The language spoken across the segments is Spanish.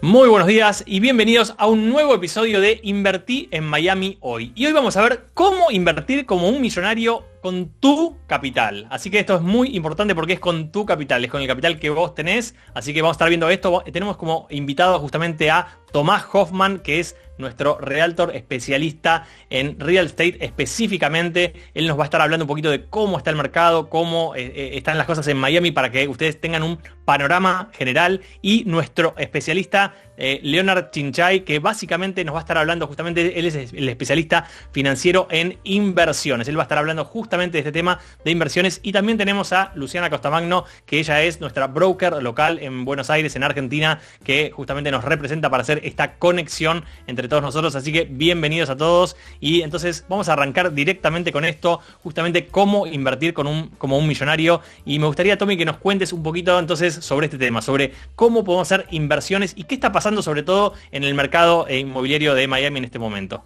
Muy buenos días y bienvenidos a un nuevo episodio de Invertí en Miami hoy. Y hoy vamos a ver cómo invertir como un millonario con tu capital. Así que esto es muy importante porque es con tu capital, es con el capital que vos tenés. Así que vamos a estar viendo esto. Tenemos como invitado justamente a Tomás Hoffman, que es nuestro realtor especialista en real estate específicamente. Él nos va a estar hablando un poquito de cómo está el mercado, cómo están las cosas en Miami para que ustedes tengan un panorama general. Y nuestro especialista, Leonard Chinchay, que básicamente nos va a estar hablando justamente, él es el especialista financiero en inversiones. Él va a estar hablando justamente de este tema de inversiones. Y también tenemos a Luciana Costamagno, que ella es nuestra broker local en Buenos Aires, en Argentina, que justamente nos representa para hacer esta conexión entre todos nosotros. Así que bienvenidos a todos. Y entonces vamos a arrancar directamente con esto, justamente cómo invertir como un millonario. Y me gustaría, Tommy, que nos cuentes un poquito entonces sobre este tema, sobre cómo podemos hacer inversiones y qué está pasando sobre todo en el mercado inmobiliario de Miami en este momento.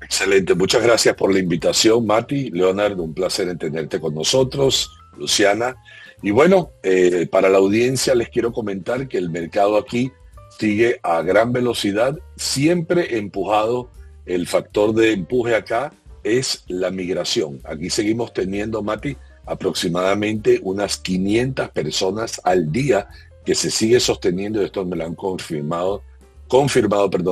Excelente, muchas gracias por la invitación, Mati, Leonard, un placer en tenerte con nosotros, Luciana. Y bueno, para la audiencia les quiero comentar que el mercado aquí sigue a gran velocidad, siempre empujado. El factor de empuje acá es la migración. Aquí seguimos teniendo, Mati, aproximadamente unas 500 personas al día que se sigue sosteniendo. Esto me lo han confirmado,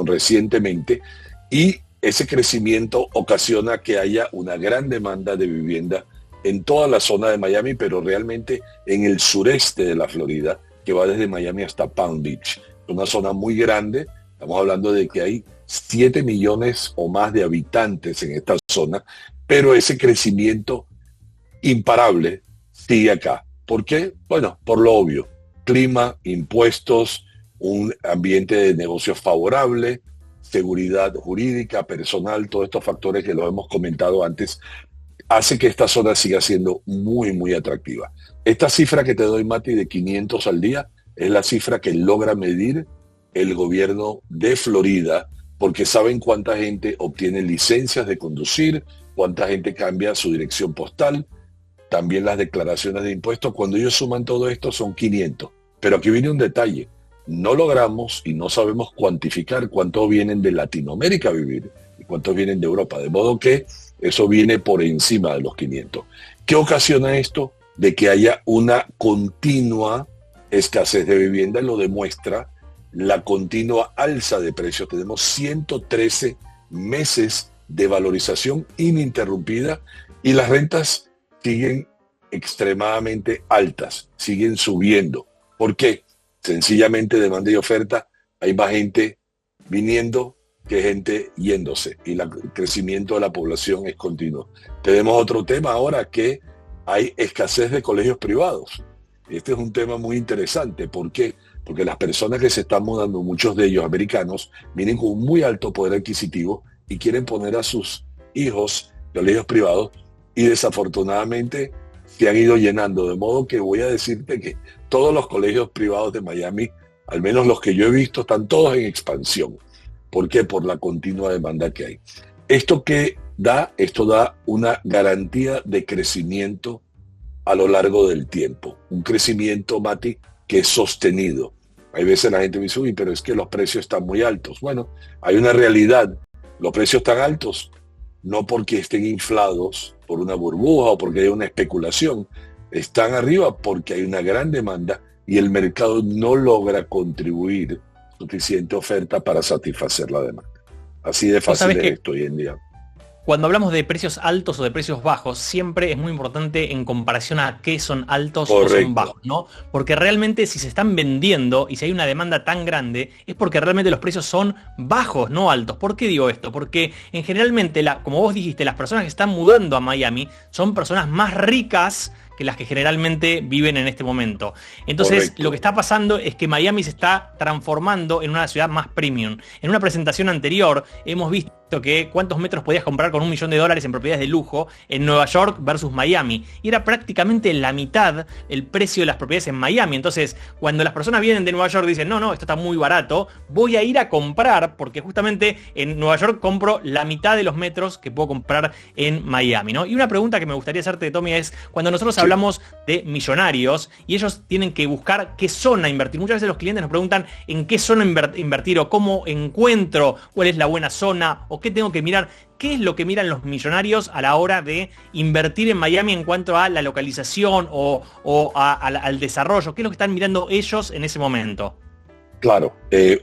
recientemente. Y ese crecimiento ocasiona que haya una gran demanda de vivienda en toda la zona de Miami, pero realmente en el sureste de la Florida, que va desde Miami hasta Palm Beach. Una zona muy grande. Estamos hablando de que hay 7 millones o más de habitantes en esta zona, pero ese crecimiento imparable sigue acá. ¿Por qué? Bueno, por lo obvio. Clima, impuestos, un ambiente de negocios favorable, seguridad jurídica, personal, todos estos factores que los hemos comentado antes, hace que esta zona siga siendo muy, muy atractiva. Esta cifra que te doy, Mati, de 500 al día, es la cifra que logra medir el gobierno de Florida, porque saben cuánta gente obtiene licencias de conducir, cuánta gente cambia su dirección postal, también las declaraciones de impuestos. Cuando ellos suman todo esto son 500. Pero aquí viene un detalle. No logramos y no sabemos cuantificar cuántos vienen de Latinoamérica a vivir y cuántos vienen de Europa. De modo que eso viene por encima de los 500. ¿Qué ocasiona esto? De que haya una continua escasez de vivienda. Lo demuestra la continua alza de precios. Tenemos 113 meses de valorización ininterrumpida y las rentas siguen extremadamente altas, siguen subiendo. ¿Por qué? Sencillamente demanda y oferta. Hay más gente viniendo que gente yéndose y el crecimiento de la población es continuo. Tenemos otro tema ahora, que hay escasez de colegios privados. Este es un tema muy interesante. ¿Por qué? Porque las personas que se están mudando, muchos de ellos americanos, vienen con un muy alto poder adquisitivo y quieren poner a sus hijos en colegios privados y desafortunadamente se han ido llenando. De modo que voy a decirte que todos los colegios privados de Miami, al menos los que yo he visto, están todos en expansión. ¿Por qué? Por la continua demanda que hay. ¿Esto qué da? Esto da una garantía de crecimiento a lo largo del tiempo. Un crecimiento, Mati, que es sostenido. Hay veces la gente me dice, uy, pero es que los precios están muy altos. Bueno, hay una realidad. Los precios están altos no porque estén inflados por una burbuja o porque hay una especulación. Están arriba porque hay una gran demanda y el mercado no logra contribuir suficiente oferta para satisfacer la demanda. Así de fácil es esto hoy en día. Cuando hablamos de precios altos o de precios bajos, siempre es muy importante en comparación a qué son altos o son bajos, ¿no? Porque realmente si se están vendiendo y si hay una demanda tan grande, es porque realmente los precios son bajos, no altos. ¿Por qué digo esto? Porque en generalmente, como vos dijiste, las personas que están mudando a Miami son personas más ricas que las que generalmente viven en este momento. Entonces, lo que está pasando es que Miami se está transformando en una ciudad más premium. En una presentación anterior hemos visto que cuántos metros podías comprar con $1.000.000 en propiedades de lujo en Nueva York versus Miami. Y era prácticamente la mitad el precio de las propiedades en Miami. Entonces, cuando las personas vienen de Nueva York dicen, no, esto está muy barato, voy a ir a comprar, porque justamente en Nueva York compro la mitad de los metros que puedo comprar en Miami, ¿no? Y una pregunta que me gustaría hacerte, Tommy, es cuando nosotros hablamos de millonarios y ellos tienen que buscar qué zona invertir. Muchas veces los clientes nos preguntan en qué zona invertir o cómo encuentro cuál es la buena zona o qué tengo que mirar. ¿Qué es lo que miran los millonarios a la hora de invertir en Miami en cuanto a la localización o al desarrollo? ¿Qué es lo que están mirando ellos en ese momento? Claro,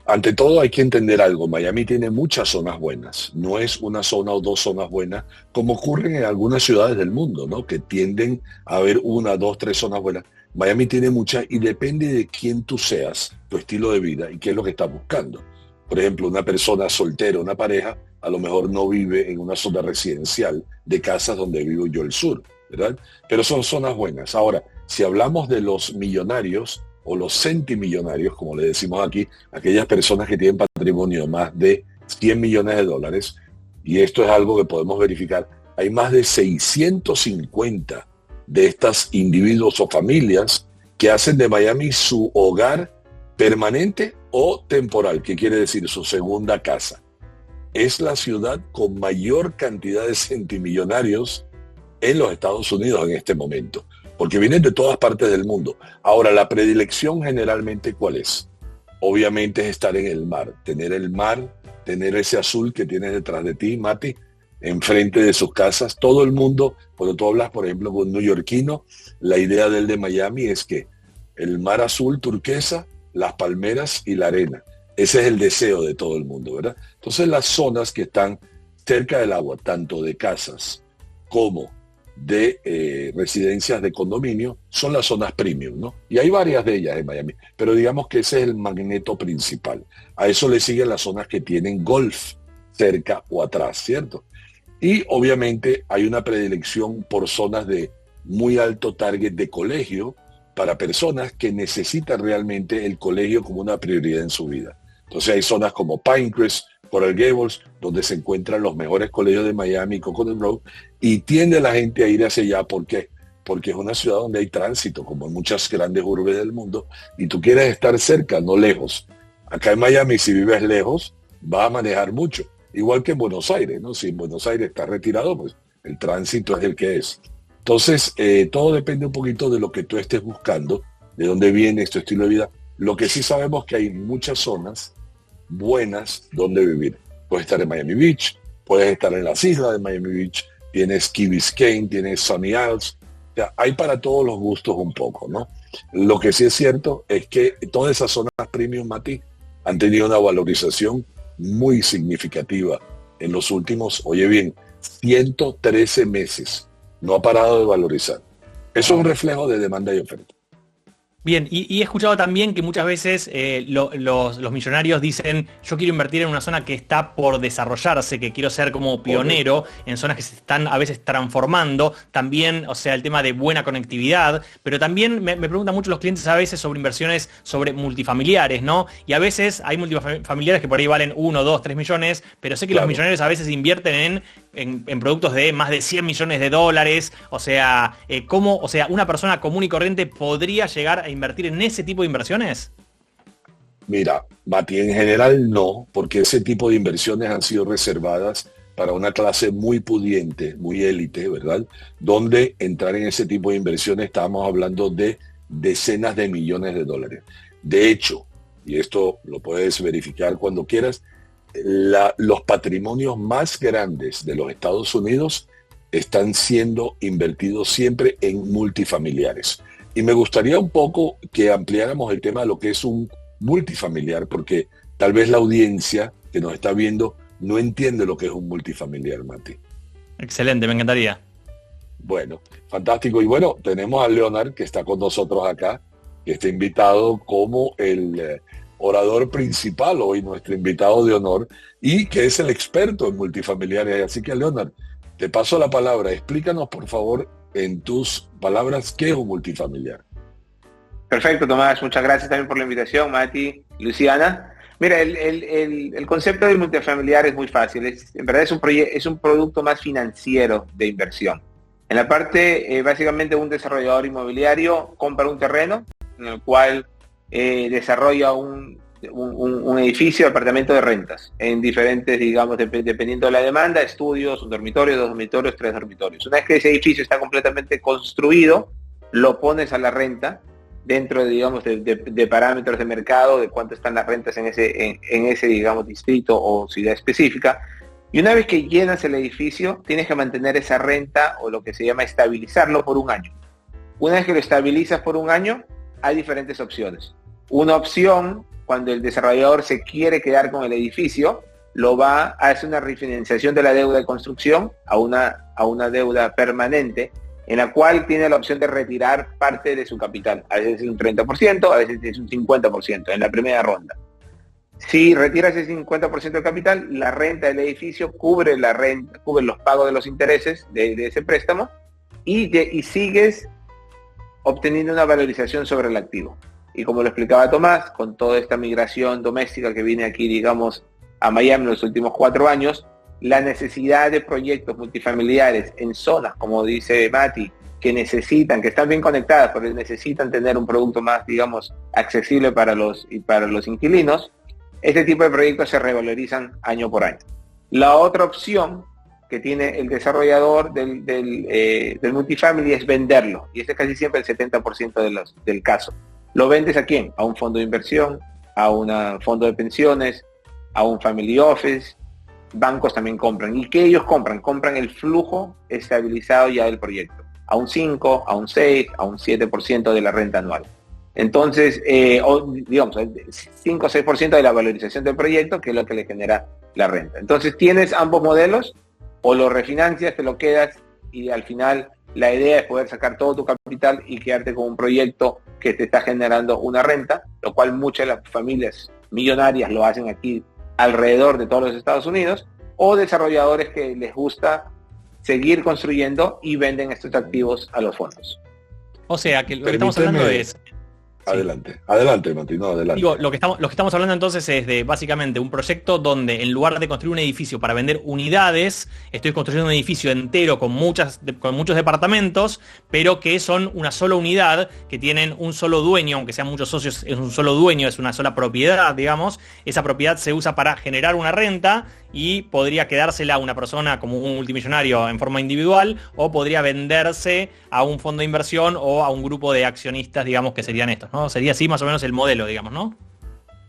ante todo hay que entender algo. Miami tiene muchas zonas buenas. No es una zona o dos zonas buenas, como ocurren en algunas ciudades del mundo, ¿no? Que tienden a haber una, dos, tres zonas buenas. Miami tiene muchas y depende de quién tú seas, tu estilo de vida y qué es lo que estás buscando. Por ejemplo, una persona soltera, una pareja, a lo mejor no vive en una zona residencial de casas donde vivo yo el sur, ¿verdad? Pero son zonas buenas. Ahora, si hablamos de los millonarios o los centimillonarios, como le decimos aquí, aquellas personas que tienen patrimonio más de $100 millones, y esto es algo que podemos verificar, hay más de 650 de estas individuos o familias que hacen de Miami su hogar permanente o temporal, que quiere decir su segunda casa. Es la ciudad con mayor cantidad de centimillonarios en los Estados Unidos en este momento, porque vienen de todas partes del mundo. Ahora, la predilección generalmente, ¿cuál es? Obviamente es estar en el mar, tener ese azul que tienes detrás de ti, Mati, enfrente de sus casas. Todo el mundo, cuando tú hablas, por ejemplo, con un neoyorquino, la idea del de Miami es que el mar azul turquesa, las palmeras y la arena. Ese es el deseo de todo el mundo, ¿verdad? Entonces las zonas que están cerca del agua, tanto de casas como de residencias de condominio, son las zonas premium, ¿no? Y hay varias de ellas en Miami, pero digamos que ese es el magneto principal. A eso le siguen las zonas que tienen golf cerca o atrás, ¿cierto? Y obviamente hay una predilección por zonas de muy alto target de colegio para personas que necesitan realmente el colegio como una prioridad en su vida. Entonces hay zonas como Pinecrest, Coral Gables, donde se encuentran los mejores colegios de Miami, Coconut Grove, y tiende la gente a ir hacia allá. ¿Por qué? Porque es una ciudad donde hay tránsito, como en muchas grandes urbes del mundo, y tú quieres estar cerca, no lejos. Acá en Miami, si vives lejos, vas a manejar mucho. Igual que en Buenos Aires, ¿no? Si en Buenos Aires está retirado, pues el tránsito es el que es. Entonces, todo depende un poquito de lo que tú estés buscando, de dónde viene tu estilo de vida. Lo que sí sabemos que hay muchas zonas buenas donde vivir. Puedes estar en Miami Beach, puedes estar en las islas de Miami Beach, tienes Key Biscayne, tienes Sunny Isles. O sea, hay para todos los gustos un poco, ¿no? Lo que sí es cierto es que todas esas zonas premium, Mati, han tenido una valorización muy significativa en los últimos, oye bien, 113 meses. No ha parado de valorizar. Eso es un reflejo de demanda y oferta. Bien, y he escuchado también que muchas veces los millonarios dicen, yo quiero invertir en una zona que está por desarrollarse, que quiero ser como pionero en zonas que se están a veces transformando. También, o sea, el tema de buena conectividad, pero también me preguntan mucho los clientes a veces sobre inversiones sobre multifamiliares, ¿no? Y a veces hay multifamiliares que por ahí valen 1, 2, 3 millones, pero sé que los millonarios a veces invierten en productos de más de $100 millones. O sea, ¿cómo, o sea, una persona común y corriente podría llegar a invertir en ese tipo de inversiones? Mira, Mati, en general no, porque ese tipo de inversiones han sido reservadas para una clase muy pudiente, muy élite, ¿verdad? Donde entrar en ese tipo de inversiones estábamos hablando de decenas de millones de dólares. De hecho, y esto lo puedes verificar cuando quieras, los patrimonios más grandes de los Estados Unidos están siendo invertidos siempre en multifamiliares. Y me gustaría un poco que ampliáramos el tema de lo que es un multifamiliar, porque tal vez la audiencia que nos está viendo no entiende lo que es un multifamiliar, Mati. Excelente, me encantaría. Bueno, fantástico. Y bueno, tenemos a Leonard, que está con nosotros acá, que está invitado como el orador principal hoy, nuestro invitado de honor, y que es el experto en multifamiliares. Así que, Leonard, te paso la palabra. Explícanos, por favor, en tus palabras, ¿qué es un multifamiliar? Perfecto, Tomás. Muchas gracias también por la invitación, Mati y Luciana. Mira, el concepto del multifamiliar es muy fácil. En verdad es un producto más financiero de inversión. En la parte, básicamente un desarrollador inmobiliario compra un terreno en el cual desarrolla un edificio de apartamento de rentas en diferentes, digamos, dependiendo de la demanda, estudios, un dormitorio, 2 dormitorios, 3 dormitorios. Una vez que ese edificio está completamente construido, lo pones a la renta dentro de, digamos, de parámetros de mercado, de cuánto están las rentas en ese, digamos, distrito o ciudad específica. Y una vez que llenas el edificio, tienes que mantener esa renta, o lo que se llama estabilizarlo, por un año. Una vez que lo estabilizas por un año, hay diferentes opciones. Una opción, cuando el desarrollador se quiere quedar con el edificio, hace una refinanciación de la deuda de construcción a una deuda permanente, en la cual tiene la opción de retirar parte de su capital. A veces es un 30%, a veces es un 50% en la primera ronda. Si retiras ese 50% del capital, la renta del edificio cubre los pagos de los intereses de ese préstamo y sigues obteniendo una valorización sobre el activo. Y como lo explicaba Tomás, con toda esta migración doméstica que viene aquí, digamos, a Miami en los últimos 4 años, la necesidad de proyectos multifamiliares en zonas, como dice Mati, que están bien conectadas, pero necesitan tener un producto más, digamos, accesible para los inquilinos, este tipo de proyectos se revalorizan año por año. La otra opción que tiene el desarrollador del multifamily es venderlo, y este es casi siempre el 70% del caso. ¿Lo vendes a quién? A un fondo de inversión, a un fondo de pensiones, a un family office. Bancos también compran. ¿Y qué ellos compran? Compran el flujo estabilizado ya del proyecto, a un 5, a un 6, a un 7% de la renta anual. Entonces, digamos, 5 o 6% de la valorización del proyecto, que es lo que le genera la renta. Entonces, tienes ambos modelos, o lo refinancias, te lo quedas, y al final la idea es poder sacar todo tu capital y quedarte con un proyecto que te está generando una renta, lo cual muchas de las familias millonarias lo hacen aquí alrededor de todos los Estados Unidos, o desarrolladores que les gusta seguir construyendo y venden estos activos a los fondos. O sea, que lo que estamos hablando es... Adelante, Martín, adelante. Digo, lo que estamos hablando entonces es de básicamente un proyecto donde en lugar de construir un edificio para vender unidades, estoy construyendo un edificio entero con muchos departamentos, pero que son una sola unidad, que tienen un solo dueño, aunque sean muchos socios, es un solo dueño, es una sola propiedad, digamos. Esa propiedad se usa para generar una renta y podría quedársela a una persona como un multimillonario en forma individual, o podría venderse a un fondo de inversión o a un grupo de accionistas, digamos, que serían estos, ¿no? Sería así más o menos el modelo, digamos, ¿no?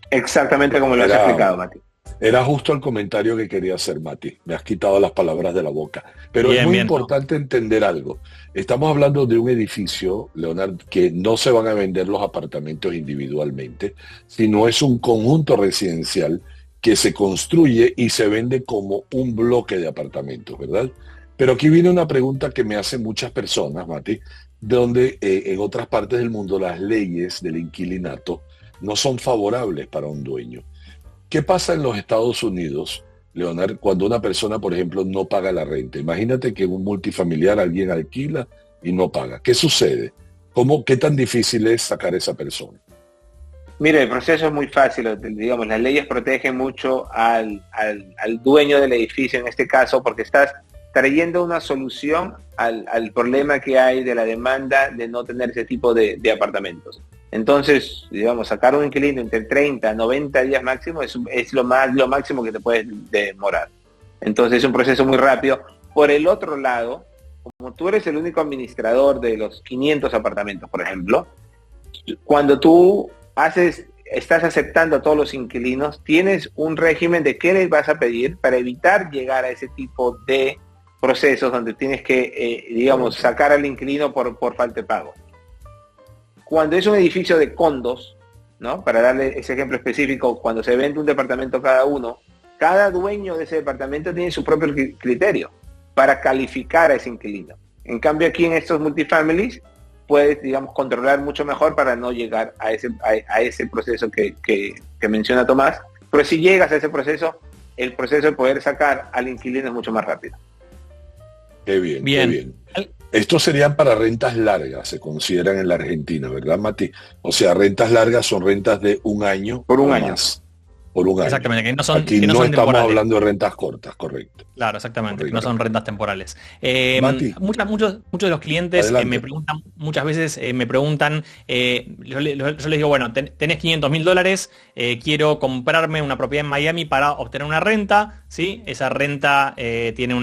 Exactamente como lo has explicado, Mati. Era justo el comentario que quería hacer, Mati. Me has quitado las palabras de la boca. Pero es muy importante entender algo. Estamos hablando de un edificio, Leonardo, que no se van a vender los apartamentos individualmente, sino es un conjunto residencial que se construye y se vende como un bloque de apartamentos, ¿verdad? Pero aquí viene una pregunta que me hacen muchas personas, Mati, donde en otras partes del mundo las leyes del inquilinato no son favorables para un dueño. ¿Qué pasa en los Estados Unidos, Leonardo, cuando una persona, por ejemplo, no paga la renta? Imagínate que en un multifamiliar alguien alquila y no paga. ¿Qué sucede? ¿Qué tan difícil es sacar a esa persona? Mire, el proceso es muy fácil, digamos, las leyes protegen mucho al dueño del edificio en este caso, porque estás trayendo una solución al problema que hay de la demanda de no tener ese tipo de apartamentos. Entonces, digamos, sacar un inquilino entre 30 a 90 días máximo es lo máximo que te puedes demorar. Entonces es un proceso muy rápido. Por el otro lado, como tú eres el único administrador de los 500 apartamentos, por ejemplo, cuando tú estás aceptando a todos los inquilinos, tienes un régimen de qué les vas a pedir para evitar llegar a ese tipo de procesos donde tienes que, digamos, sacar al inquilino por falta de pago. Cuando es un edificio de condos, ¿no? Para darle ese ejemplo específico, cuando se vende un departamento cada uno, cada dueño de ese departamento tiene su propio criterio para calificar a ese inquilino. En cambio, aquí en estos multifamilies, puedes, digamos, controlar mucho mejor para no llegar a ese proceso que menciona Tomás. Pero si llegas a ese proceso, el proceso de poder sacar al inquilino es mucho más rápido. Qué bien. Qué bien. Estos serían para rentas largas, se consideran en la Argentina, ¿verdad, Mati? O sea, rentas largas son rentas de un año. Por un año. Más. por un año. Exactamente, Aquí que no no son estamos temporales. hablando de rentas cortas, correcto. Claro, exactamente, que Correcto. no son rentas temporales. Mati, Muchos de los clientes me adelante. preguntan, muchas veces me preguntan, yo les digo, bueno, tenés $500.000, quiero comprarme una propiedad en Miami para obtener una renta, ¿sí? Esa renta tiene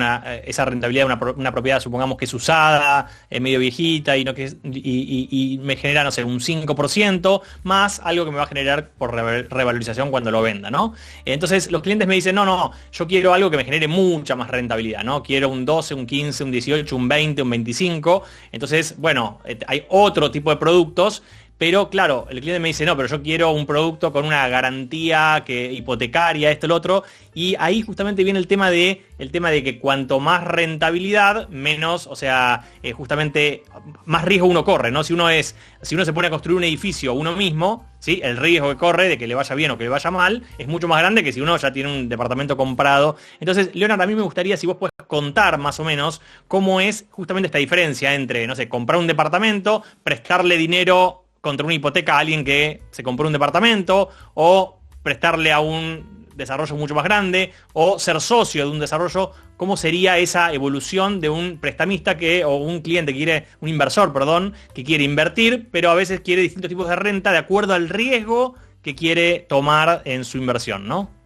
esa rentabilidad de una propiedad, supongamos que es usada, medio viejita, y me genera, no sé, un 5%, más algo que me va a generar por revalorización cuando lo venda, ¿no? Entonces los clientes me dicen, no, yo quiero algo que me genere mucha más rentabilidad, ¿no? Quiero un 12, un 15, un 18, un 20, un 25. Entonces, bueno, hay otro tipo de productos, pero claro, el cliente me dice, no, pero yo quiero un producto con una garantía hipotecaria, esto, lo otro. Y ahí justamente viene el tema de que cuanto más rentabilidad, menos, o sea, justamente más riesgo uno corre, ¿no? Si uno se pone a construir un edificio uno mismo, ¿sí? El riesgo que corre de que le vaya bien o que le vaya mal es mucho más grande que si uno ya tiene un departamento comprado. Entonces, Leonard, a mí me gustaría si vos podés contar más o menos cómo es justamente esta diferencia entre, no sé, comprar un departamento, prestarle dinero contra una hipoteca a alguien que se compró un departamento, o prestarle a un desarrollo mucho más grande, o ser socio de un desarrollo. ¿Cómo sería esa evolución de un prestamista o un cliente un inversor, perdón, que quiere invertir, pero a veces quiere distintos tipos de renta de acuerdo al riesgo que quiere tomar en su inversión, ¿no?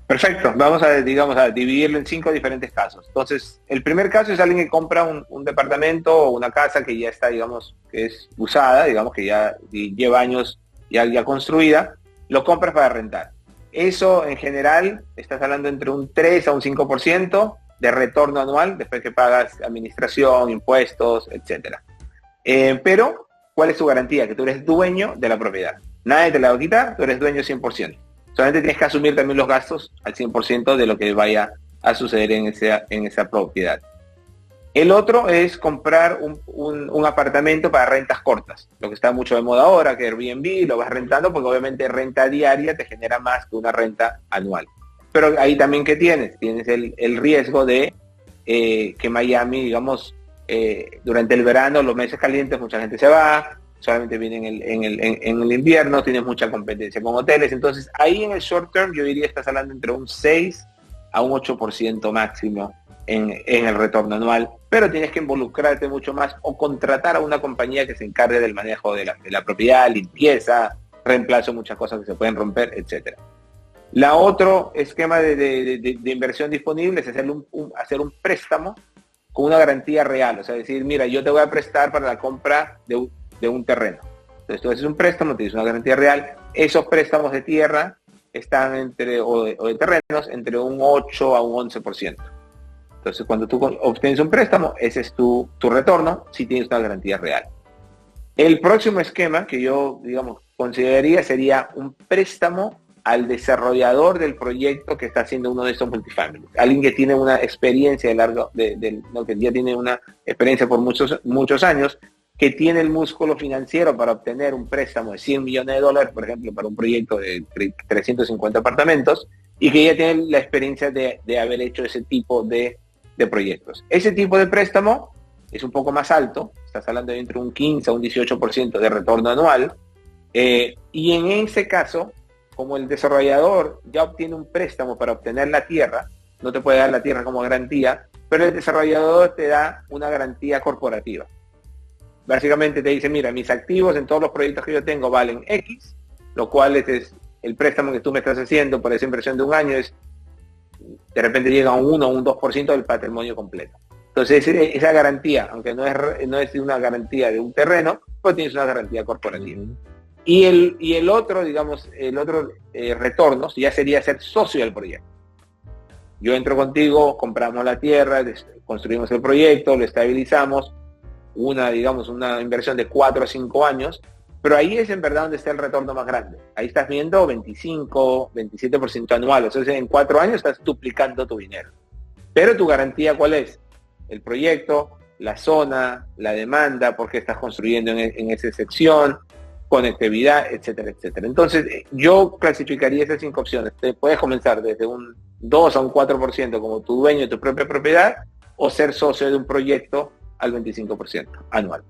Perfecto, vamos a dividirlo en 5 diferentes casos. Entonces, el primer caso es alguien que compra un departamento o una casa que ya está, digamos, que es usada, digamos, que ya lleva años ya construida, lo compras para rentar. Eso, en general, estás hablando entre un 3 a un 5% de retorno anual, después que pagas administración, impuestos, etcétera. Pero, ¿cuál es tu garantía? Que tú eres dueño de la propiedad. Nadie te la va a quitar, tú eres dueño 100%. Solamente tienes que asumir también los gastos al 100% de lo que vaya a suceder en esa propiedad. El otro es comprar un apartamento para rentas cortas, lo que está mucho de moda ahora, que Airbnb, lo vas rentando porque obviamente renta diaria te genera más que una renta anual. Pero ahí también, ¿qué tienes? Tienes el riesgo de que Miami, digamos, durante el verano, los meses calientes, mucha gente se va, solamente viene en el invierno, tienes mucha competencia con hoteles. Entonces, ahí en el short term, yo diría, estás hablando entre un 6 a un 8% máximo en el retorno anual, pero tienes que involucrarte mucho más o contratar a una compañía que se encargue del manejo de la propiedad, limpieza, reemplazo, muchas cosas que se pueden romper, etcétera. La otro esquema de inversión disponible es hacer un préstamo con una garantía real, o sea, decir, mira, yo te voy a prestar para la compra de un terreno. Entonces tú haces un préstamo, tienes una garantía real. Esos préstamos de tierra están o de terrenos entre un 8 a un 11%. Entonces cuando tú obtienes un préstamo, ese es tu retorno si tienes una garantía real. El próximo esquema que yo, digamos, consideraría sería un préstamo al desarrollador del proyecto que está haciendo uno de estos multifamilies. Alguien que tiene una experiencia que ya tiene una experiencia por muchos años, que tiene el músculo financiero para obtener un préstamo de $100 millones, por ejemplo, para un proyecto de 350 apartamentos, y que ya tiene la experiencia de haber hecho ese tipo de proyectos. Ese tipo de préstamo es un poco más alto, estás hablando de entre un 15 a un 18% de retorno anual, y en ese caso, como el desarrollador ya obtiene un préstamo para obtener la tierra, no te puede dar la tierra como garantía, pero el desarrollador te da una garantía corporativa. Básicamente te dice, mira, mis activos en todos los proyectos que yo tengo valen X, lo cual es el préstamo que tú me estás haciendo por esa inversión de un año, de repente llega a un 1 o un 2% del patrimonio completo. Entonces esa garantía, aunque no es una garantía de un terreno, pues tienes una garantía corporativa. Y el otro, digamos, retorno ya sería ser socio del proyecto. Yo entro contigo, compramos la tierra, construimos el proyecto, lo estabilizamos, una inversión de 4 a 5 años, pero ahí es en verdad donde está el retorno más grande. Ahí estás viendo 25, 27% anual, o sea, en 4 años estás duplicando tu dinero. Pero tu garantía, ¿cuál es? El proyecto, la zona, la demanda, porque estás construyendo en esa sección, conectividad, etcétera, etcétera. Entonces, yo clasificaría esas 5 opciones. Te puedes comenzar desde un 2 a un 4% como tu dueño de tu propia propiedad, o ser socio de un proyecto al 25% anual.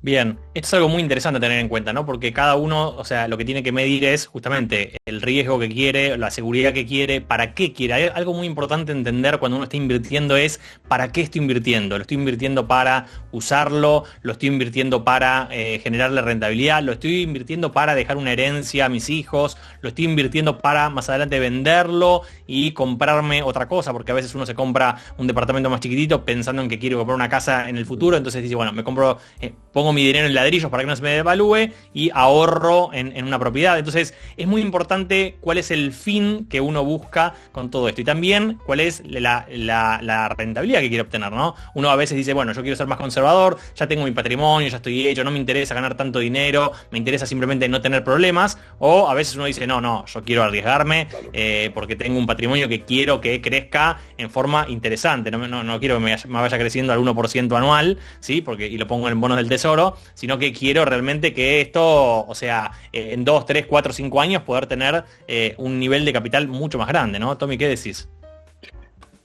Bien, esto es algo muy interesante a tener en cuenta, ¿no? Porque cada uno, o sea, lo que tiene que medir es justamente el riesgo que quiere, la seguridad que quiere, para qué quiere. Hay algo muy importante entender cuando uno está invirtiendo es para qué estoy invirtiendo. Lo estoy invirtiendo para usarlo, lo estoy invirtiendo para generarle rentabilidad, lo estoy invirtiendo para dejar una herencia a mis hijos, lo estoy invirtiendo para más adelante venderlo y comprarme otra cosa, porque a veces uno se compra un departamento más chiquitito pensando en que quiere comprar una casa en el futuro, entonces dice, bueno, me compro, pongo mi dinero en ladrillos para que no se me devalúe y ahorro en una propiedad. Entonces es muy importante cuál es el fin que uno busca con todo esto y también cuál es la rentabilidad que quiere obtener, ¿no? Uno a veces dice, bueno, yo quiero ser más conservador, ya tengo mi patrimonio, ya estoy hecho, no me interesa ganar tanto dinero, me interesa simplemente no tener problemas, o a veces uno dice, no, yo quiero arriesgarme porque tengo un patrimonio que quiero que crezca en forma interesante, no quiero que me vaya creciendo al 1% anual, ¿sí? Y lo pongo en bonos del tesoro, sino que quiero realmente que esto, o sea, en 2, 3, 4, 5 años poder tener un nivel de capital mucho más grande, ¿no? Tommy, ¿qué decís?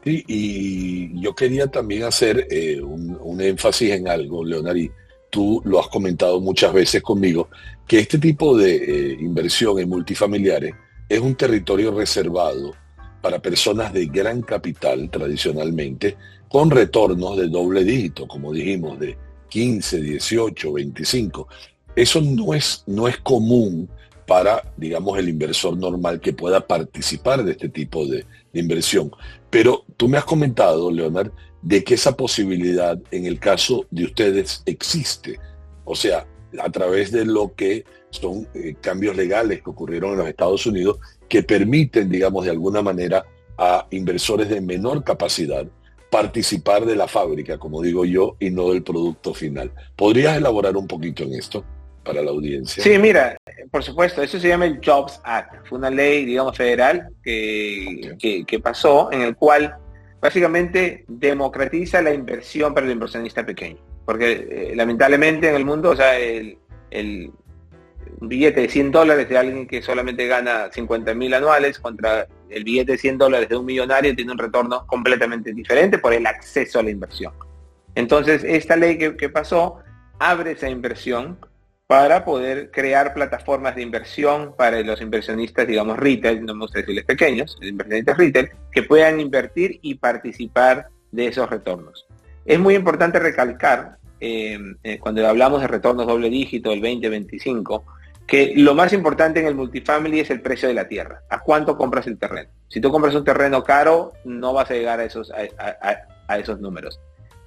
Sí, y yo quería también hacer un énfasis en algo, Leonard, y tú lo has comentado muchas veces conmigo, que este tipo de inversión en multifamiliares es un territorio reservado para personas de gran capital tradicionalmente, con retornos de doble dígito, como dijimos, de 15, 18, 25. Eso no es común para, digamos, el inversor normal que pueda participar de este tipo de inversión. Pero tú me has comentado, Leonard, de que esa posibilidad en el caso de ustedes existe. O sea, a través de lo que son cambios legales que ocurrieron en los Estados Unidos que permiten, digamos, de alguna manera a inversores de menor capacidad participar de la fábrica, como digo yo, y no del producto final. ¿Podrías elaborar un poquito en esto para la audiencia? Sí, mira, por supuesto, eso se llama el Jobs Act. Fue una ley, digamos, federal que pasó, en el cual básicamente democratiza la inversión para el inversionista pequeño. Porque lamentablemente en el mundo, o sea, un billete de $100 de alguien que solamente gana 50.000 anuales contra el billete de $100 de un millonario tiene un retorno completamente diferente por el acceso a la inversión. Entonces, esta ley que pasó abre esa inversión para poder crear plataformas de inversión para los inversionistas, digamos, retail, no me gusta decirles pequeños, los inversionistas retail, que puedan invertir y participar de esos retornos. Es muy importante recalcar, cuando hablamos de retornos doble dígito, el 20-25, que lo más importante en el multifamily es el precio de la tierra. ¿A cuánto compras el terreno? Si tú compras un terreno caro, no vas a llegar a esos números.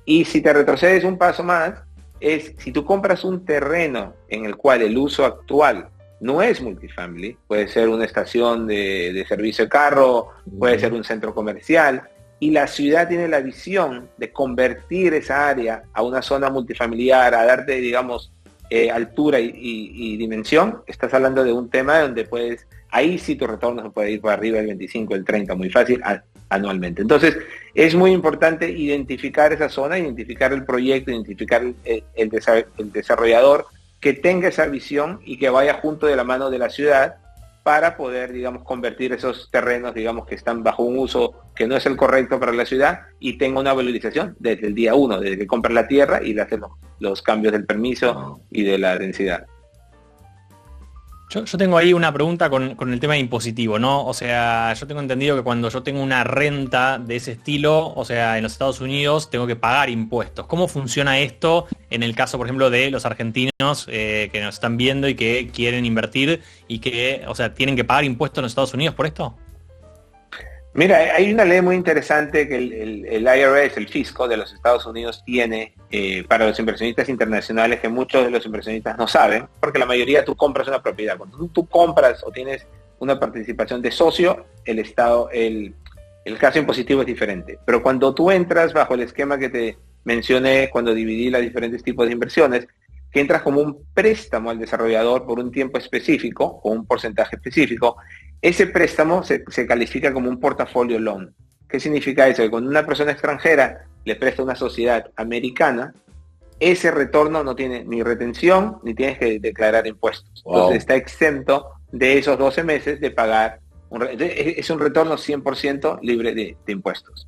Y si te retrocedes un paso más, es si tú compras un terreno en el cual el uso actual no es multifamily, puede ser una estación de servicio de carro, puede ser un centro comercial, y la ciudad tiene la visión de convertir esa área a una zona multifamiliar, a darte, digamos, altura y dimensión, estás hablando de un tema donde ahí sí tu retorno se puede ir por arriba del 25, el 30, muy fácil, anualmente. Entonces, es muy importante identificar esa zona, identificar el proyecto, identificar el desarrollador que tenga esa visión y que vaya junto de la mano de la ciudad para poder, digamos, convertir esos terrenos, digamos, que están bajo un uso que no es el correcto para la ciudad y tenga una valorización desde el día 1, desde que compras la tierra y le haces los cambios del permiso y de la densidad. Yo tengo ahí una pregunta con el tema impositivo, ¿no? O sea, yo tengo entendido que cuando yo tengo una renta de ese estilo, o sea, en los Estados Unidos, tengo que pagar impuestos. ¿Cómo funciona esto en el caso, por ejemplo, de los argentinos que nos están viendo y que quieren invertir y que, o sea, tienen que pagar impuestos en los Estados Unidos por esto? Mira, hay una ley muy interesante que el IRS, el fisco de los Estados Unidos, tiene para los inversionistas internacionales que muchos de los inversionistas no saben, porque la mayoría tú compras una propiedad. Cuando tú compras o tienes una participación de socio, el Estado, el caso impositivo es diferente. Pero cuando tú entras bajo el esquema que te mencioné cuando dividí los diferentes tipos de inversiones, que entras como un préstamo al desarrollador por un tiempo específico o un porcentaje específico, ese préstamo se califica como un portafolio loan. ¿Qué significa eso? Que cuando una persona extranjera le presta a una sociedad americana, ese retorno no tiene ni retención ni tienes que declarar impuestos. Wow. Entonces está exento de esos 12 meses de pagar. Es un retorno 100% libre de impuestos.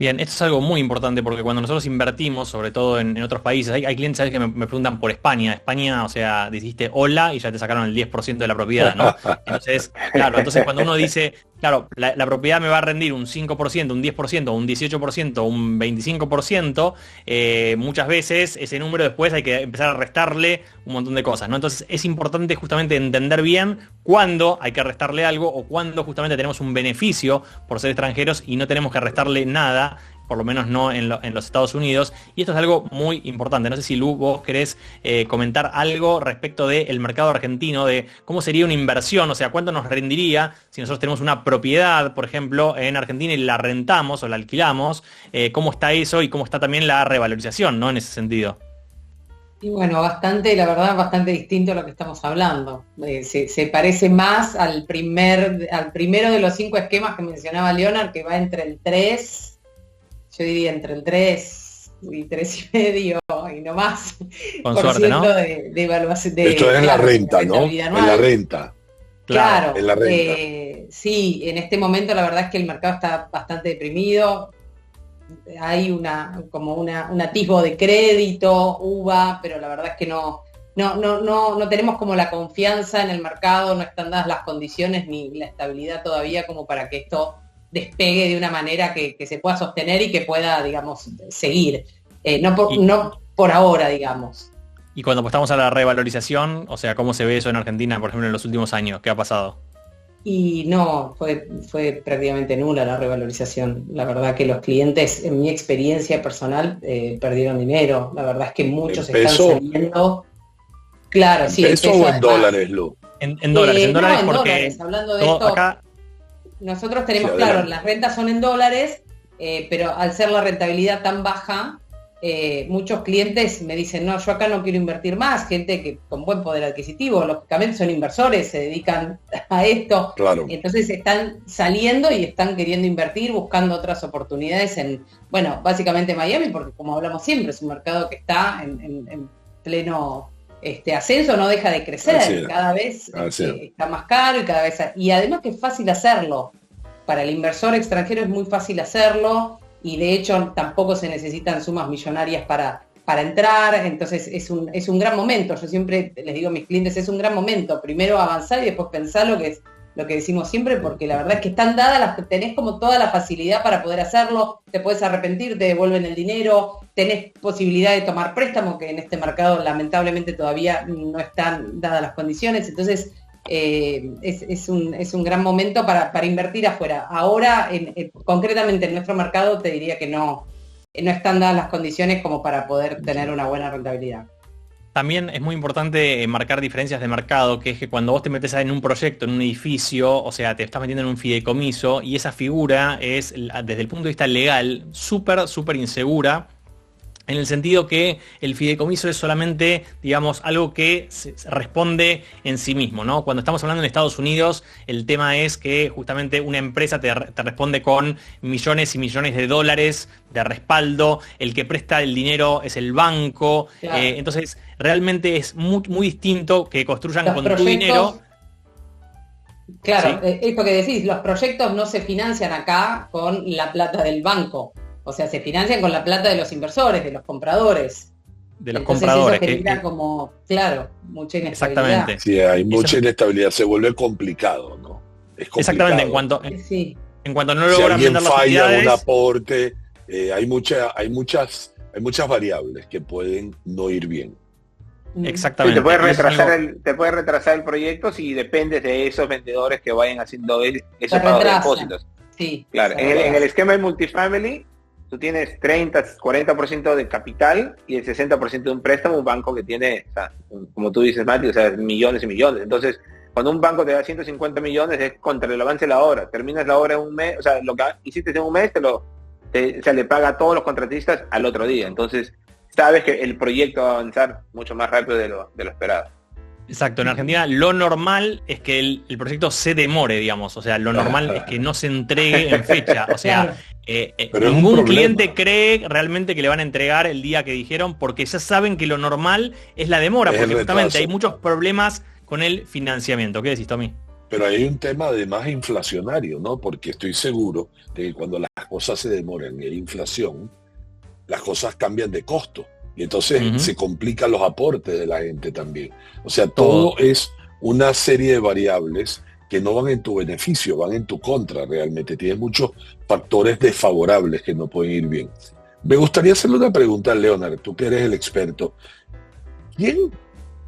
Bien, esto es algo muy importante porque cuando nosotros invertimos, sobre todo en otros países, hay clientes, ¿sabes? Que me preguntan por España. España, o sea, dijiste hola y ya te sacaron el 10% de la propiedad, ¿no? Entonces, claro, cuando uno dice, claro, la propiedad me va a rendir un 5%, un 10%, un 18%, un 25%, muchas veces ese número después hay que empezar a restarle un montón de cosas, ¿no? Entonces es importante justamente entender bien cuándo hay que restarle algo o cuándo justamente tenemos un beneficio por ser extranjeros y no tenemos que restarle nada, por lo menos no en los Estados Unidos. Y esto es algo muy importante. No sé si Lu, vos querés comentar algo respecto del mercado argentino, de cómo sería una inversión, o sea, cuánto nos rendiría si nosotros tenemos una propiedad, por ejemplo, en Argentina y la rentamos o la alquilamos, cómo está eso y cómo está también la revalorización, ¿no? En ese sentido. Y bueno, la verdad, bastante distinto a lo que estamos hablando. Se parece más al primero de los 5 esquemas que mencionaba Leonard, que va entre el 3, yo diría entre el 3 y 3,5 y no más. Con suerte, ¿no? de evaluación. Esto es en la renta, ¿no? En la renta. Claro, en la renta. Sí, en este momento la verdad es que el mercado está bastante deprimido. Hay un atisbo de crédito, UVA, pero la verdad es que no tenemos como la confianza en el mercado, no están dadas las condiciones ni la estabilidad todavía como para que esto despegue de una manera que se pueda sostener y que pueda, digamos, seguir. No por ahora, digamos. Y cuando apostamos a la revalorización, o sea, ¿cómo se ve eso en Argentina, por ejemplo, en los últimos años? ¿Qué ha pasado? Y no, fue prácticamente nula la revalorización. La verdad que los clientes, en mi experiencia personal, perdieron dinero. La verdad es que muchos están saliendo. Claro, sí. ¿En peso o en dólares, Lu? En dólares, porque dólares. Hablando de esto, acá... nosotros tenemos, claro, las rentas son en dólares, pero al ser la rentabilidad tan baja, muchos clientes me dicen, no, yo acá no quiero invertir más. Gente que con buen poder adquisitivo, lógicamente son inversores, se dedican a esto. Claro. Entonces están saliendo y están queriendo invertir, buscando otras oportunidades en, bueno, básicamente Miami, porque como hablamos siempre, es un mercado que está en pleno ascenso, no deja de crecer, cada vez está más caro y cada vez... Y además que es fácil hacerlo. Para el inversor extranjero es muy fácil hacerlo, y de hecho tampoco se necesitan sumas millonarias para entrar. Entonces es un gran momento. Yo siempre les digo a mis clientes, es un gran momento, primero avanzar y después pensar, lo que decimos siempre, porque la verdad es que están dadas, tenés como toda la facilidad para poder hacerlo, te puedes arrepentir, te devuelven el dinero, tenés posibilidad de tomar préstamo, que en este mercado lamentablemente todavía no están dadas las condiciones. Entonces es un gran momento para invertir afuera. Ahora, concretamente en nuestro mercado, te diría que no están dadas las condiciones como para poder tener una buena rentabilidad. También es muy importante marcar diferencias de mercado, que es que cuando vos te metes en un proyecto, en un edificio, o sea, te estás metiendo en un fideicomiso, y esa figura es, desde el punto de vista legal, súper, súper insegura, en el sentido que el fideicomiso es solamente, digamos, algo que se responde en sí mismo, ¿no? Cuando estamos hablando en Estados Unidos, el tema es que justamente una empresa te responde con millones y millones de dólares de respaldo, el que presta el dinero es el banco, claro. Entonces realmente es muy, muy distinto que construyan los con tu dinero. Claro, ¿sí? Esto que decís, los proyectos no se financian acá con la plata del banco. O sea, se financian con la plata de los inversores, de los compradores. Entonces, compradores. Eso genera como, claro, mucha inestabilidad. Exactamente. Sí, hay mucha inestabilidad, se vuelve complicado, ¿no? Es complicado. Exactamente, en cuanto no logran si alguien vender las falla utilidades, un aporte, hay muchas variables que pueden no ir bien. Exactamente. Sí, te puede retrasar el proyecto si dependes de esos vendedores que vayan haciendo esos pagos de depósitos. Sí, claro. En el esquema de multifamily, tú tienes 30-40% de capital y el 60% de un préstamo, un banco que tiene, o sea, como tú dices, Mati, o sea, millones y millones. Entonces, cuando un banco te da 150 millones es contra el avance de la obra. Terminas la obra en un mes, o sea, lo que hiciste en un mes le paga a todos los contratistas al otro día. Entonces, sabes que el proyecto va a avanzar mucho más rápido de lo esperado. Exacto, en Argentina lo normal es que el proyecto se demore, digamos, o sea, lo normal es que no se entregue en fecha, o sea, ningún cliente cree realmente que le van a entregar el día que dijeron, porque ya saben que lo normal es la demora, porque justamente hay muchos problemas con el financiamiento. ¿Qué decís, Tommy? Pero hay un tema además inflacionario, ¿no? Porque estoy seguro de que cuando las cosas se demoran y hay inflación, las cosas cambian de costo. Y entonces se complican los aportes de la gente también. O sea, todo es una serie de variables que no van en tu beneficio, van en tu contra realmente. Tienes muchos factores desfavorables que no pueden ir bien. Me gustaría hacerle una pregunta a Leonard, tú que eres el experto.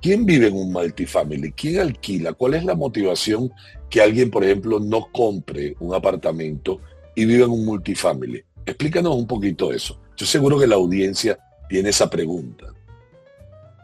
¿Quién vive en un multifamily? ¿Quién alquila? ¿Cuál es la motivación que alguien, por ejemplo, no compre un apartamento y vive en un multifamily? Explícanos un poquito eso. Yo seguro que la audiencia tiene esa pregunta.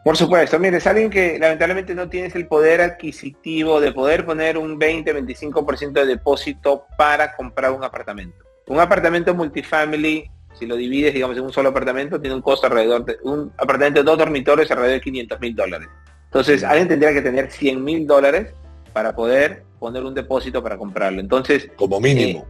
Por supuesto, mire, es alguien que lamentablemente no tienes el poder adquisitivo de poder poner un 20-25% de depósito para comprar un apartamento. Un apartamento multifamily, si lo divides, digamos, en un solo apartamento, tiene un costo alrededor de un apartamento de 2 dormitorios alrededor de $500,000. Entonces, alguien tendría que tener $100,000 para poder poner un depósito para comprarlo. Entonces, como mínimo.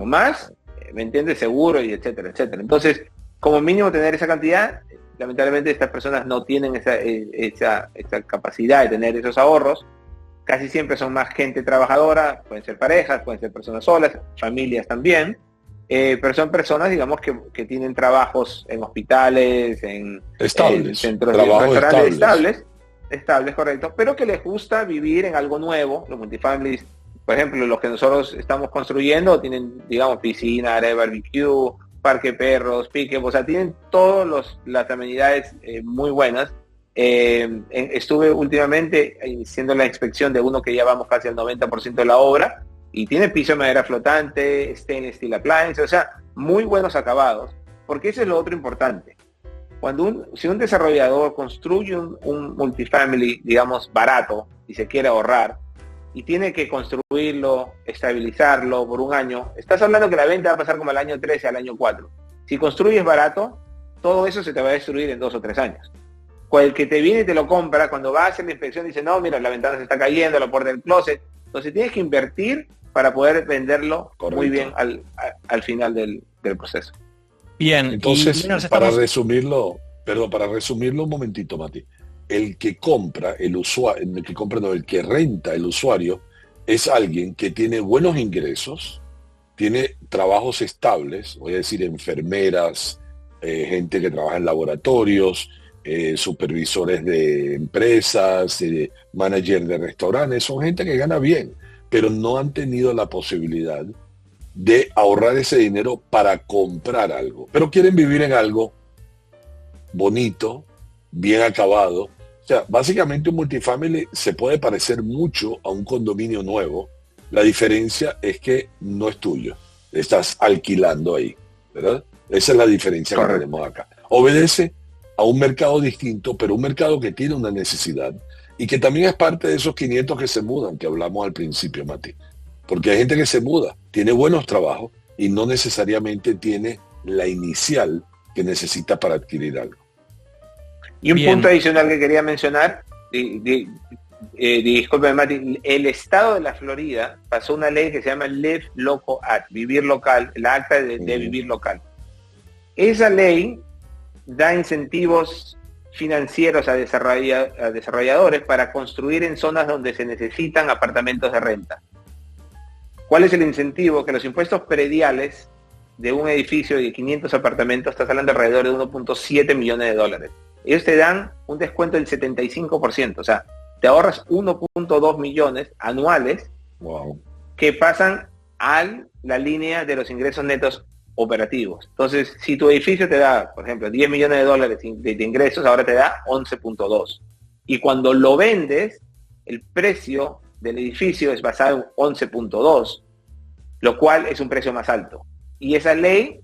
Más, ¿me entiendes? Seguro y etcétera, etcétera. Entonces, como mínimo tener esa cantidad. Lamentablemente estas personas no tienen esa capacidad de tener esos ahorros. Casi siempre son más gente trabajadora, pueden ser parejas, pueden ser personas solas, familias también, pero son personas, digamos, que tienen trabajos en hospitales, en centros de restaurantes estables, correcto, pero que les gusta vivir en algo nuevo. Los multifamilies, por ejemplo, los que nosotros estamos construyendo, tienen, digamos, piscina, área de barbecue, parque perros, pique, o sea, tienen todas las amenidades muy buenas. Estuve últimamente haciendo la inspección de uno que ya vamos casi al 90% de la obra, y tiene piso de madera flotante, stainless steel appliance, o sea, muy buenos acabados, porque eso es lo otro importante. Si un desarrollador construye un multifamily, digamos, barato, y se quiere ahorrar, y tiene que construirlo, estabilizarlo por un año, estás hablando que la venta va a pasar como al año 13, al año 4. Si construyes barato, todo eso se te va a destruir en 2 o 3 años. El que te viene y te lo compra, cuando va a hacer la inspección dice, no, mira, la ventana se está cayendo, la puerta del closet. Entonces tienes que invertir para poder venderlo muy bien al final del proceso. Bien. Entonces, para resumirlo un momentito, Mati. El que renta el usuario es alguien que tiene buenos ingresos, tiene trabajos estables, voy a decir enfermeras, gente que trabaja en laboratorios, supervisores de empresas, manager de restaurantes, son gente que gana bien, pero no han tenido la posibilidad de ahorrar ese dinero para comprar algo, pero quieren vivir en algo bonito, bien acabado. O sea, básicamente un multifamily se puede parecer mucho a un condominio nuevo. La diferencia es que no es tuyo. Estás alquilando ahí, ¿verdad? Esa es la diferencia que tenemos acá. Obedece a un mercado distinto, pero un mercado que tiene una necesidad y que también es parte de esos 500 que se mudan, que hablamos al principio, Mati. Porque hay gente que se muda, tiene buenos trabajos y no necesariamente tiene la inicial que necesita para adquirir algo. Y un punto adicional que quería mencionar, disculpe, Mati, el estado de la Florida pasó una ley que se llama Live Local Act, vivir local, el acta de vivir local. Esa ley da incentivos financieros a desarrolladores para construir en zonas donde se necesitan apartamentos de renta. ¿Cuál es el incentivo? Que los impuestos prediales de un edificio de 500 apartamentos, estás hablando alrededor de $1.7 millones. Ellos te dan un descuento del 75%, o sea, te ahorras 1.2 millones anuales que pasan a la línea de los ingresos netos operativos. Entonces, si tu edificio te da, por ejemplo, $10 millones de ingresos, ahora te da 11.2. Y cuando lo vendes, el precio del edificio es basado en 11.2, lo cual es un precio más alto. Y esa ley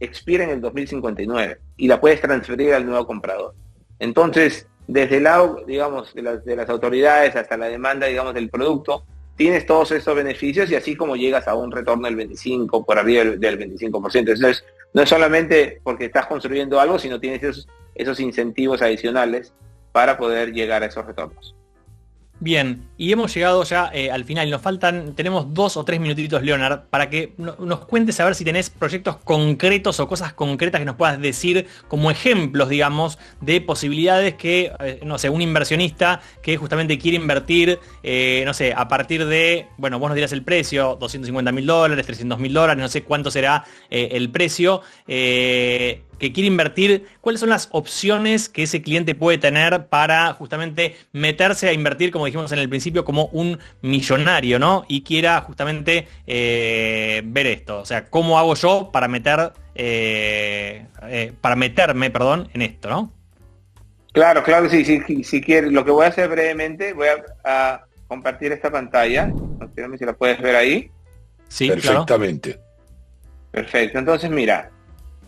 expira en el 2059 y la puedes transferir al nuevo comprador. Entonces, desde el lado, digamos, de las autoridades hasta la demanda, digamos, del producto, tienes todos estos beneficios y así como llegas a un retorno del 25, por arriba del 25%. Entonces, no es solamente porque estás construyendo algo, sino tienes esos incentivos adicionales para poder llegar a esos retornos. Bien, y hemos llegado ya al final. Tenemos 2 o 3 minutitos, Leonard, para que nos cuentes a ver si tenés proyectos concretos o cosas concretas que nos puedas decir como ejemplos, digamos, de posibilidades que, no sé, un inversionista que justamente quiere invertir, no sé, a partir de, bueno, vos nos dirás el precio, $250.000, $300.000, no sé cuánto será el precio, que quiere invertir, ¿cuáles son las opciones que ese cliente puede tener para justamente meterse a invertir, como dijimos en el principio, como un millonario, ¿no? Y quiera justamente ver esto. O sea, ¿cómo hago yo para meterme, perdón, en esto, ¿no? Claro, sí, si quieres, lo que voy a hacer brevemente, voy a compartir esta pantalla. No sé si la puedes ver ahí. Sí, perfectamente. Claro. Perfecto, entonces mira,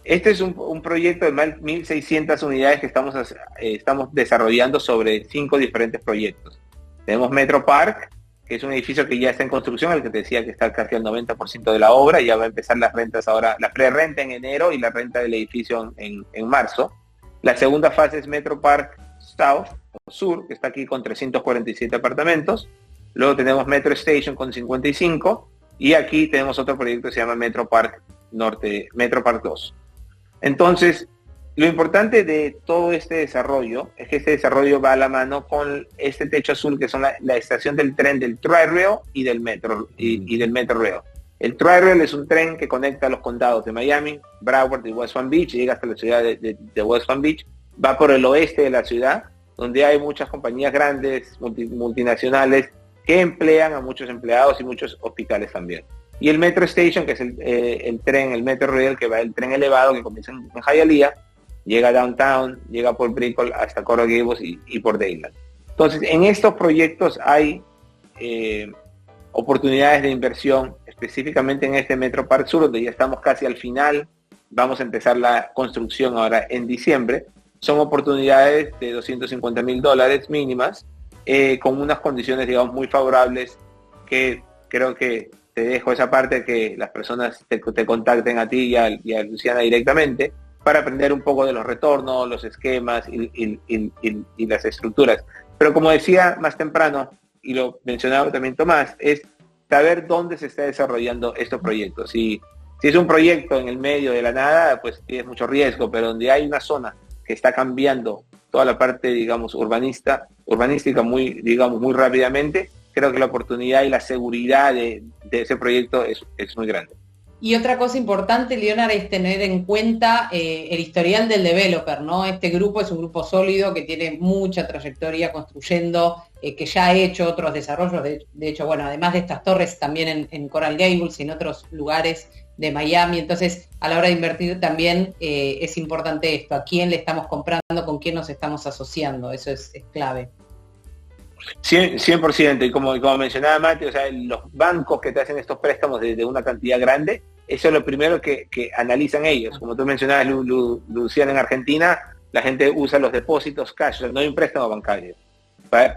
este es un proyecto de más de 1.600 unidades que estamos desarrollando sobre 5 diferentes proyectos. Tenemos Metro Park, que es un edificio que ya está en construcción, el que te decía que está casi al 90% de la obra, ya va a empezar las rentas ahora, la pre-renta en enero y la renta del edificio en marzo. La segunda fase es Metro Park South, o Sur, que está aquí con 347 apartamentos. Luego tenemos Metro Station con 55, y aquí tenemos otro proyecto que se llama Metro Park Norte, Metro Park 2. Entonces, lo importante de todo este desarrollo es que este desarrollo va a la mano con este techo azul, que son la estación del tren del Tri-Rail y del Metro y del Metro Rail. El Tri-Rail es un tren que conecta los condados de Miami, Broward y West Palm Beach, y llega hasta la ciudad de West Palm Beach. Va por el oeste de la ciudad, donde hay muchas compañías grandes, multinacionales, que emplean a muchos empleados y muchos hospitales también. Y el Metro Station, que es el Metro Rail, que va el tren elevado que comienza en Hialeah, llega a Downtown, llega por Brickell hasta Coral Gables y por Dayland. Entonces, en estos proyectos hay oportunidades de inversión, específicamente en este Metro Park Sur, donde ya estamos casi al final, vamos a empezar la construcción ahora en diciembre. Son oportunidades de $250.000 mínimas, con unas condiciones, digamos, muy favorables, que creo que te dejo esa parte, que las personas te contacten a ti y a Luciana directamente para aprender un poco de los retornos, los esquemas y las estructuras. Pero como decía más temprano, y lo mencionaba también Tomás, es saber dónde se está desarrollando estos proyectos. Si es un proyecto en el medio de la nada, pues tienes mucho riesgo, pero donde hay una zona que está cambiando toda la parte, digamos, urbanística muy rápidamente, creo que la oportunidad y la seguridad de ese proyecto es muy grande. Y otra cosa importante, Leonard, es tener en cuenta el historial del developer, ¿no? Este grupo es un grupo sólido que tiene mucha trayectoria construyendo, que ya ha hecho otros desarrollos, de hecho, bueno, además de estas torres, también en Coral Gables y en otros lugares de Miami. Entonces, a la hora de invertir también es importante esto, a quién le estamos comprando, con quién nos estamos asociando, eso es clave. 100%, y como mencionaba Mati, o sea, los bancos que te hacen estos préstamos de una cantidad grande, eso es lo primero que analizan ellos. Como tú mencionabas, Luciana, en Argentina, la gente usa los depósitos cash, o sea, no hay un préstamo bancario.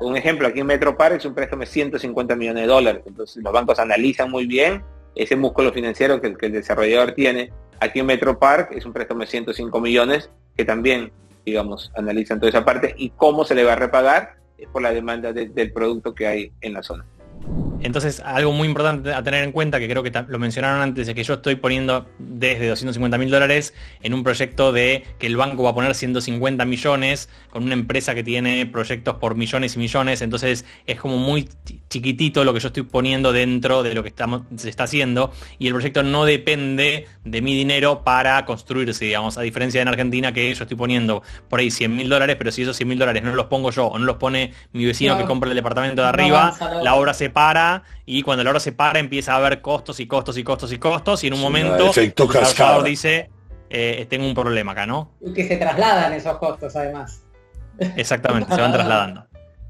Un ejemplo, aquí en Metro Park es un préstamo de $150 millones, entonces los bancos analizan muy bien ese músculo financiero que el desarrollador tiene. Aquí en Metro Park es un préstamo de 105 millones, que también, digamos, analizan toda esa parte, y cómo se le va a repagar es por la demanda del producto que hay en la zona. Entonces, algo muy importante a tener en cuenta, que creo que lo mencionaron antes, es que yo estoy poniendo desde $250.000 en un proyecto de que el banco va a poner 150 millones con una empresa que tiene proyectos por millones y millones. Entonces es como muy chiquitito lo que yo estoy poniendo dentro de lo que se está haciendo, y el proyecto no depende de mi dinero para construirse, digamos, a diferencia de en Argentina, que yo estoy poniendo por ahí $100.000, pero si esos $100.000 no los pongo yo o no los pone mi vecino, claro, que compra el departamento de arriba, la obra se para, y cuando la obra se para empieza a haber costos y en un momento el desarrollador dice tengo un problema acá, ¿no? Y que se trasladan esos costos además. Exactamente, se van trasladando.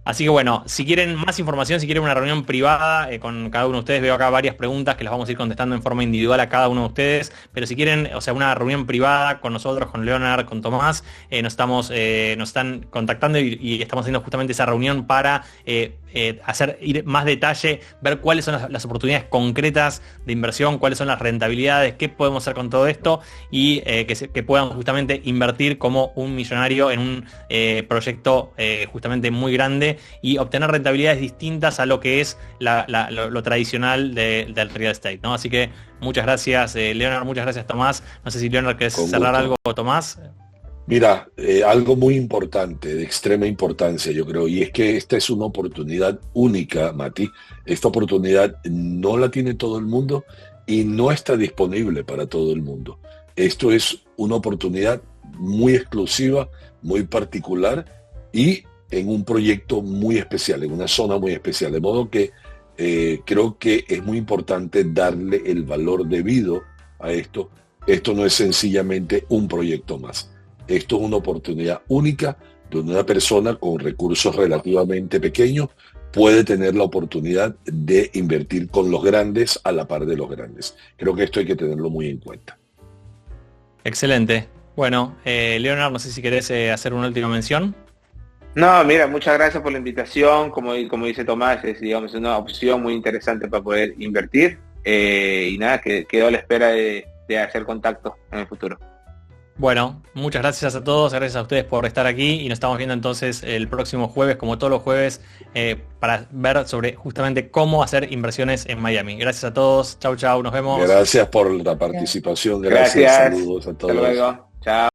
Así que bueno, si quieren más información, si quieren una reunión privada con cada uno de ustedes, veo acá varias preguntas que las vamos a ir contestando en forma individual a cada uno de ustedes, pero si quieren, o sea, una reunión privada con nosotros, con Leonard, con Tomás, nos están contactando y estamos haciendo justamente esa reunión para ir más detalle, ver cuáles son las oportunidades concretas de inversión, cuáles son las rentabilidades, qué podemos hacer con todo esto y que puedan justamente invertir como un millonario en un proyecto justamente muy grande y obtener rentabilidades distintas a lo que es lo tradicional del real estate, ¿no? Así que muchas gracias, Leonard, muchas gracias, Tomás. No sé si Leonard querés cerrar algo, Tomás. Mira, algo muy importante, de extrema importancia, yo creo, y es que esta es una oportunidad única, Mati. Esta oportunidad no la tiene todo el mundo y no está disponible para todo el mundo. Esto es una oportunidad muy exclusiva, muy particular y en un proyecto muy especial, en una zona muy especial. De modo que creo que es muy importante darle el valor debido a esto. Esto no es sencillamente un proyecto más. Esto es una oportunidad única donde una persona con recursos relativamente pequeños puede tener la oportunidad de invertir con los grandes a la par de los grandes. Creo que esto hay que tenerlo muy en cuenta. Excelente. Bueno, Leonard, no sé si querés hacer una última mención. No, mira, muchas gracias por la invitación. Como dice Tomás, es, digamos, una opción muy interesante para poder invertir. Y nada, que quedo a la espera de hacer contacto en el futuro. Bueno, muchas gracias a todos, gracias a ustedes por estar aquí y nos estamos viendo entonces el próximo jueves, como todos los jueves, para ver sobre justamente cómo hacer inversiones en Miami. Gracias a todos, chau, nos vemos. Gracias por la participación, gracias. Saludos a todos. Hasta luego, chao.